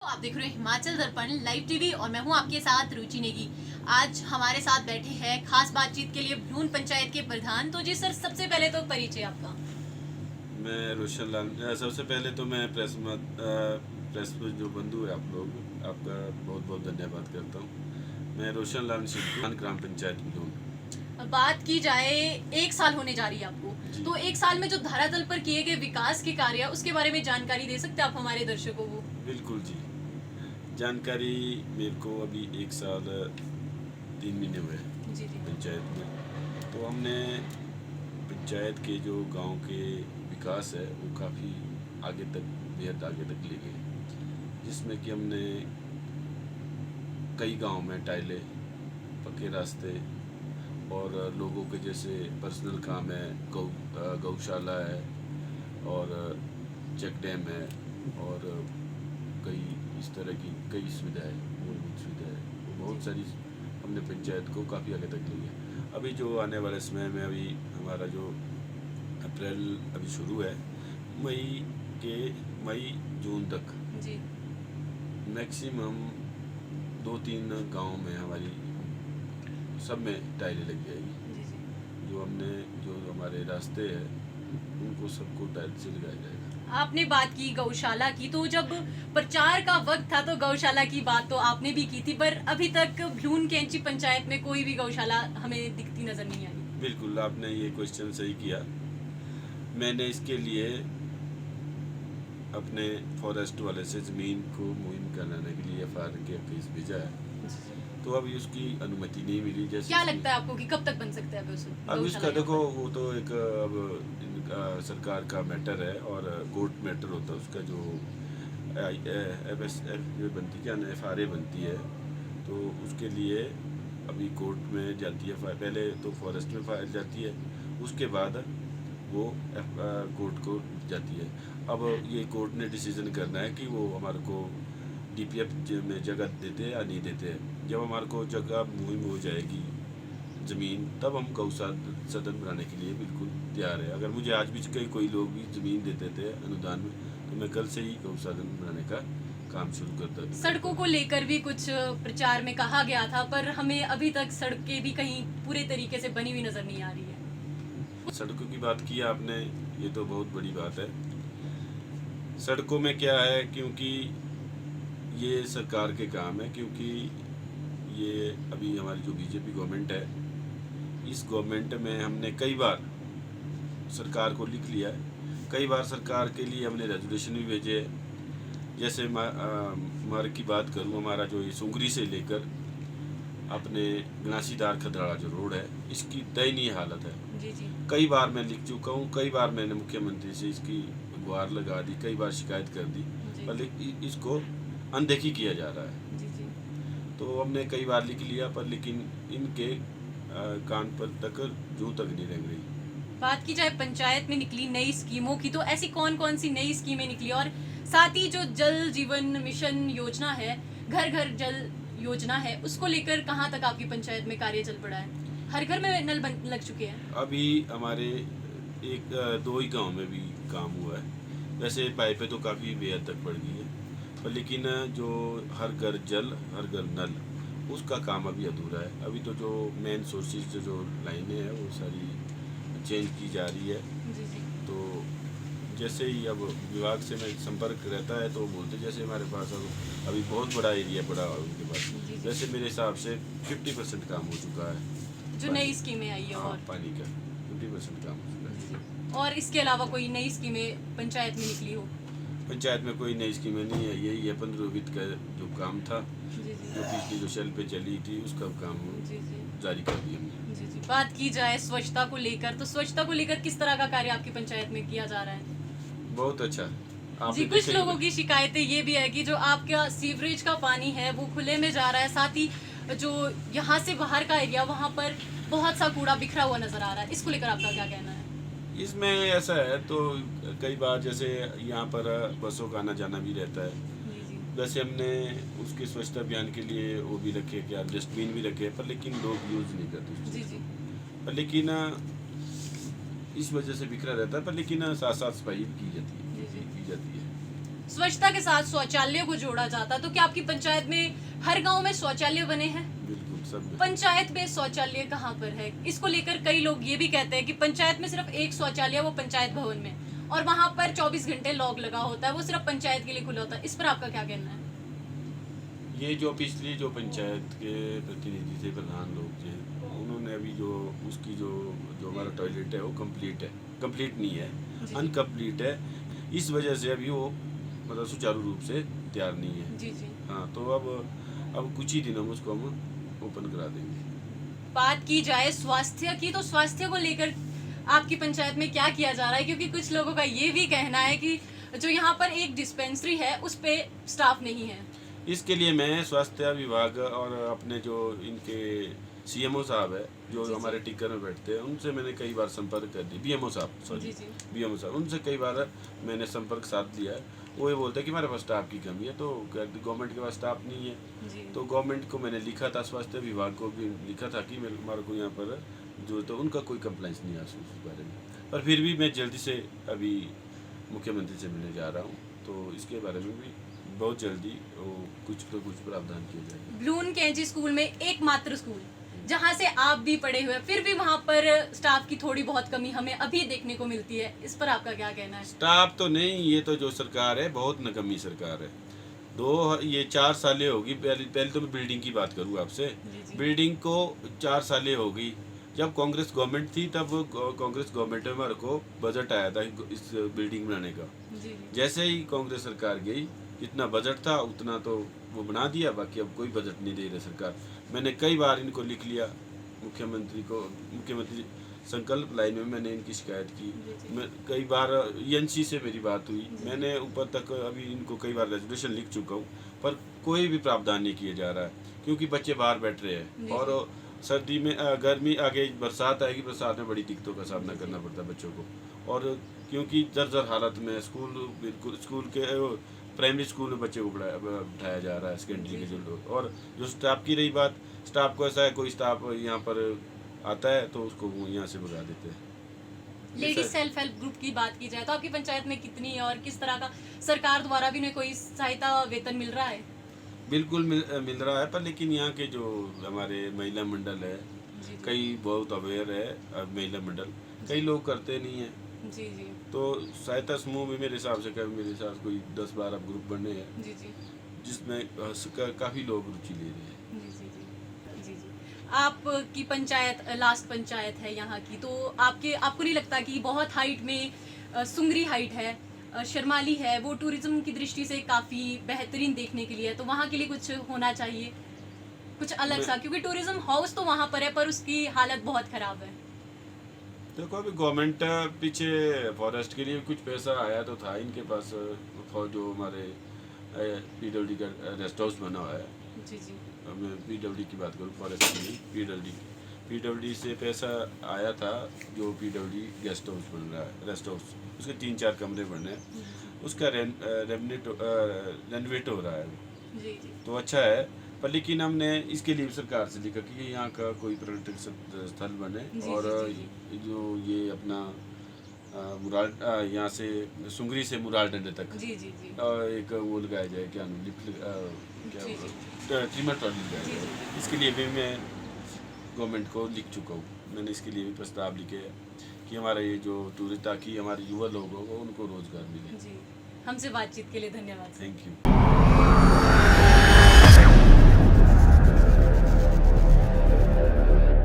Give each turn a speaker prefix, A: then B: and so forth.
A: तो आप देख रहे हैं हिमाचल दर्पण लाइव टीवी और मैं हूं आपके साथ रुचि नेगी। आज हमारे साथ बैठे हैं खास बातचीत के लिए भ्रून पंचायत के प्रधान। तो जी सर, सबसे पहले तो परिचय आपका।
B: मैं रोशन लाल। सबसे पहले तो मैं प्रेस में जो बंधु है आप लोग, आपका बहुत बहुत धन्यवाद करता हूँ। मैं रोशन लाल सिद्धू, ग्राम पंचायत भ्रून।
A: बात की जाए, 1 साल होने जा रही है आपको, तो 1 साल में जो धरातल पर किए गए विकास के कार्य है उसके बारे में जानकारी दे सकते हैं आप हमारे दर्शकों को?
B: बिल्कुल जी, जानकारी मेरे को अभी 1 साल 3 महीने हुए हैं
A: जी जी
B: पंचायत में। तो हमने पंचायत के जो गांव के विकास है वो काफ़ी आगे तक, बेहद आगे तक ले गए, जिसमें कि हमने कई गांव में टाइलें, पक्के रास्ते और लोगों के जैसे पर्सनल काम है, गौशाला है और चेक डैम है और कई इस तरह की कई सुविधाएं, मूलभूत सुविधाएं, बहुत सारी हमने पंचायत को काफ़ी आगे तक ली है। अभी जो आने वाले समय में, अभी हमारा जो अप्रैल अभी शुरू है, मई जून तक
A: जी
B: मैक्सिमम 2-3 गांव में हमारी सब में टाइलें लग जाएगी।
A: जी जी।
B: जो हमारे रास्ते हैं उनको सबको टाइल से लगाया जाएगा।
A: आपने बात की गौशाला की, तो जब प्रचार का वक्त था तो गौशाला की बात तो आपने भी की थी, पर अभी तक भ्रून कैंची पंचायत में कोई भी गौशाला हमें दिखती नजर नहीं आई।
B: बिल्कुल, आपने ये क्वेश्चन सही किया। मैंने इसके लिए अपने फॉरेस्ट वाले से ज़मीन को मुहिम कराने के लिए FIR के केस भेजा है, तो अभी उसकी अनुमति नहीं मिली। जैसे
A: क्या लगता है आपको कि कब तक बन सकते हैं
B: अब इसका देखो, वो तो एक अब सरकार का मैटर है और कोर्ट मैटर होता है उसका। जो FSF बनती क्या ना, FRA बनती है, तो उसके लिए अभी कोर्ट में जाती है। पहले तो फॉरेस्ट में फाइल जाती है, उसके बाद वो कोर्ट को जाती है। अब ये कोर्ट ने डिसीजन करना है कि वो हमारे को DPF में जगह देते हैं या नहीं देते हैं। जब हमारे को जगह मुहिम हो जाएगी ज़मीन, तब हम सदन बनाने के लिए बिल्कुल तैयार है। अगर मुझे आज भी कोई लोग भी ज़मीन देते थे अनुदान में, तो मैं कल से ही गौसदन बनाने का काम शुरू करता था।
A: सड़कों को लेकर भी कुछ प्रचार में कहा गया था, पर हमें अभी तक सड़कें भी कहीं पूरे तरीके से बनी हुई नजर नहीं आ रही है।
B: सड़कों की बात की आपने, ये तो बहुत बड़ी बात है। सड़कों में क्या है, क्योंकि ये सरकार के काम है, क्योंकि ये अभी हमारी जो BJP गवर्नमेंट है, इस गवर्नमेंट में हमने कई बार सरकार को लिख लिया है। कई बार सरकार के लिए हमने रेजोल्यूशन भी भेजे हैं। जैसे मार्ग की बात करूँ, हमारा जो ये सुंगरी से लेकर अपने गणासीदार खदराड़ा जो रोड है, इसकी दयनीय हालत है।
A: जी जी
B: कई बार मैं लिख चुका हूँ, कई बार मैंने मुख्यमंत्री से इसकी गुहार लगा दी, कई बार शिकायत कर दी, पर इसको अनदेखी किया जा रहा है।
A: जी जी।
B: तो हमने कई बार लिख लिया, पर लेकिन इनके कान पर तक जूं तक नहीं रंग रही।
A: बात की जाए पंचायत में निकली नई स्कीमों की, तो ऐसी कौन कौन सी नई स्कीमें निकली, और साथ ही जो जल जीवन मिशन योजना है, घर घर जल योजना है, उसको लेकर कहाँ तक आपकी पंचायत में कार्य चल पड़ा है? हर घर में नल लग चुके हैं?
B: अभी हमारे 1-2 ही गांव में भी काम हुआ है। वैसे पाइपें तो काफ़ी बेहद तक बढ़ गई है, पर लेकिन जो हर घर जल, हर घर नल, उसका काम अभी अधूरा है। अभी तो जो मेन सोर्सेज जो लाइनें हैं वो सारी चेंज की जा रही है।
A: जी जी
B: तो जैसे ही अब विभाग से मैं संपर्क रहता है, तो बोलते जैसे हमारे पास अब अभी बहुत बड़ा एरिया पड़ा है उनके पास,
A: जी जी।
B: वैसे मेरे हिसाब से 50% काम हो चुका है।
A: जो नई स्कीमें आई है,
B: हाँ,
A: और
B: पानी का 50% काम हो चुका है।
A: और इसके अलावा कोई नई स्कीमें पंचायत में निकली हो?
B: पंचायत में कोई नई स्कीमें नहीं है, यही है 15 वित्त का जो काम था,
A: जी जी
B: जो पिछली जो शेल पे चली थी, उसका काम
A: जी जी
B: जारी कर दिया हमने।
A: जी जी। बात की जाए स्वच्छता को लेकर, तो स्वच्छता को लेकर किस तरह का कार्य आपकी पंचायत में किया जा रहा है?
B: बहुत अच्छा।
A: जी,
B: आपने
A: कुछ
B: देखा ही
A: लोगों
B: होगा।
A: की शिकायतें ये भी है कि जो आपका सीवरेज का पानी है वो खुले में जा रहा है, साथ ही जो यहाँ से बाहर का एरिया, वहाँ पर बहुत सा कूड़ा बिखरा हुआ नजर आ रहा है। इसको लेकर आपका क्या कहना है?
B: इसमें ऐसा है, तो कई बार जैसे यहाँ पर बसों का आना जाना भी रहता है।
A: जी जी
B: वैसे हमने उसके स्वच्छता अभियान के लिए वो भी रखे, क्या डस्टबिन भी रखे, पर लेकिन लोग यूज़ नहीं करते उस
A: जी
B: चीज़
A: जी
B: को। पर लेकिन इस वजह से बिखरा रहता है, पर लेकिन साथ साथ सफाई भी की जाती है।
A: जी जी।
B: की जाती है।
A: स्वच्छता के साथ शौचालय को जोड़ा जाता, तो क्या आपकी पंचायत में हर गांव में शौचालय बने हैं?
B: बिल्कुल सब में।
A: पंचायत में शौचालय कहाँ पर है? इसको लेकर कई लोग ये भी कहते हैं कि पंचायत में सिर्फ एक शौचालय है, वो पंचायत भवन में, और वहां पर 24 घंटे लॉक लगा होता है, वो सिर्फ पंचायत के लिए खुला होता है। इस पर आपका क्या कहना है?
B: ये जो पिछली जो पंचायत के प्रतिनिधि थे, प्रधान लोग थे, उन्होंने अभी जो उसकी जो हमारा टॉयलेट है वो कंप्लीट नहीं है,
A: जी।
B: अनकम्प्लीट है। इस वजह से अभी वो मतलब सुचारू रूप से तैयार नहीं है।
A: जी जी।
B: हाँ, तो अब कुछ ही दिनों में उसको हम ओपन करा देंगे।
A: बात की जाए स्वास्थ्य की, तो स्वास्थ्य को लेकर आपकी पंचायत में क्या किया जा रहा है? क्योंकि कुछ लोगों का ये भी कहना है कि जो यहाँ पर एक डिस्पेंसरी है उस पे स्टाफ नहीं है।
B: इसके लिए मैं स्वास्थ्य विभाग और अपने जो इनके सीएमओ साहब है, जो
A: जी, जी।
B: हमारे टिक्कर में बैठते हैं, उनसे मैंने कई बार संपर्क कर दिया। बीएमओ साहब,
A: जी
B: सॉरी,
A: जी।
B: बीएमओ साहब, उनसे कई बार मैंने संपर्क साध लिया है। वो ये बोलते हैं कि हमारे पास स्टाफ की कमी है, तो गवर्नमेंट के पास स्टाफ नहीं है।
A: जी।
B: तो गवर्नमेंट को मैंने लिखा था, स्वास्थ्य विभाग को भी लिखा था कि हमारे को यहाँ पर जो, तो उनका कोई कंप्लेंस नहीं आया उस बारे में। पर फिर भी मैं जल्दी से अभी मुख्यमंत्री से मिलने जा रहा हूँ, तो इसके बारे में भी बहुत जल्दी वो कुछ तो कुछ प्रावधान किया जाएगा।
A: ब्लून केजी स्कूल में एकमात्र स्कूल जहाँ से आप भी पढ़े हुए, फिर भी वहाँ पर स्टाफ की थोड़ी बहुत कमी हमें अभी देखने को मिलती है। इस पर आपका क्या कहना है?
B: स्टाफ तो नहीं, ये तो जो सरकार है बहुत नकम्मी सरकार है। ये 4 सालें होगी। पहले तो मैं बिल्डिंग की बात करूँ आपसे।
A: जी जी।
B: बिल्डिंग को 4 सालें हो गई। जब कांग्रेस गवर्नमेंट थी तब कांग्रेस गवर्नमेंट में हमारे को बजट आया था इस बिल्डिंग बनाने का।
A: जी जी।
B: जैसे ही कांग्रेस सरकार गई, जितना बजट था उतना तो वो बना दिया, बाकी अब कोई बजट नहीं दे रही सरकार। मैंने कई बार इनको लिख लिया मुख्यमंत्री संकल्प लाइन में मैंने इनकी शिकायत की।
A: जी, जी।
B: मैं कई बार ENC से मेरी बात हुई, मैंने ऊपर तक अभी इनको कई बार रेजोल्यूशन लिख चुका हूँ, पर कोई भी प्रावधान नहीं किया जा रहा है, क्योंकि बच्चे बाहर बैठ रहे हैं।
A: जी,
B: और सर्दी में गर्मी आगे बरसात आएगी, बरसात में बड़ी दिक्कतों का सामना करना पड़ता है बच्चों को। और क्योंकि जर्जर हालत में स्कूल के प्राइमरी स्कूल में बच्चे को बिठाया जा रहा है, सेकेंडरी के जो लोग। और जो स्टाफ की रही बात, स्टाफ को ऐसा है, कोई स्टाफ यहाँ पर आता है तो उसको वो यहाँ से भगा देते हैं।
A: लेडीज सेल्फ हेल्प ग्रुप की बात की जाए तो आपकी पंचायत में कितनी और किस तरह का सरकार द्वारा भी उन्हें कोई सहायता वेतन मिल रहा है?
B: बिल्कुल मिल रहा है, पर लेकिन यहाँ के जो हमारे महिला मंडल है,
A: जी जी।
B: कई बहुत अवेयर है महिला मंडल, कई लोग करते नहीं है।
A: जी जी।
B: तो सहायता समूह में मेरे हिसाब से कोई 10-12 ग्रुप बने हैं,
A: जी जी।
B: जिसमें काफ़ी लोग रुचि ले रहे हैं।
A: जी जी जी। जी जी। आपकी पंचायत लास्ट पंचायत है यहाँ की, तो आपको नहीं लगता कि बहुत हाइट में सुंगरी हाइट है, शर्माली है, वो टूरिज्म की दृष्टि से काफ़ी बेहतरीन देखने के लिए है, तो वहाँ के लिए कुछ होना चाहिए, कुछ अलग सा, क्योंकि टूरिज्म हाउस तो वहाँ पर है पर उसकी हालत बहुत ख़राब है।
B: देखो, अभी गवर्नमेंट पीछे फॉरेस्ट के लिए कुछ पैसा आया तो था इनके पास, जो हमारे PWD का रेस्ट हाउस बना हुआ है।
A: जी जी।
B: मैं PWD की बात करूँ, फॉरेस्ट की नहीं, PWD से पैसा आया था, जो PWD गेस्ट हाउस बन रहा है, रेस्ट हाउस, उसके 3-4 कमरे बन रहे हैं, उसका रेनोवेट हो रहा है।
A: जी जी।
B: तो अच्छा है, पर लेकिन हमने इसके लिए सरकार से लिखा कि यहाँ का कोई पर्यटक स्थल बने।
A: जी,
B: और
A: जी,
B: जो ये अपना यहाँ से सुंगरी से मुराल डंडे तक
A: जी जी जी।
B: एक वो लगाया जाए, क्या नाम,
A: जी, जी।
B: ट्रिमर ट्रॉली लगाया
A: जी,
B: जाए।
A: जी।
B: इसके लिए भी मैं गवर्नमेंट को लिख चुका हूँ। मैंने इसके लिए भी प्रस्ताव लिखे हैं कि हमारा ये जो टूरिस्ट, ताकि हमारे युवा लोगों को उनको रोजगार मिले।
A: जी। हमसे बातचीत के लिए धन्यवाद।
B: Thank you.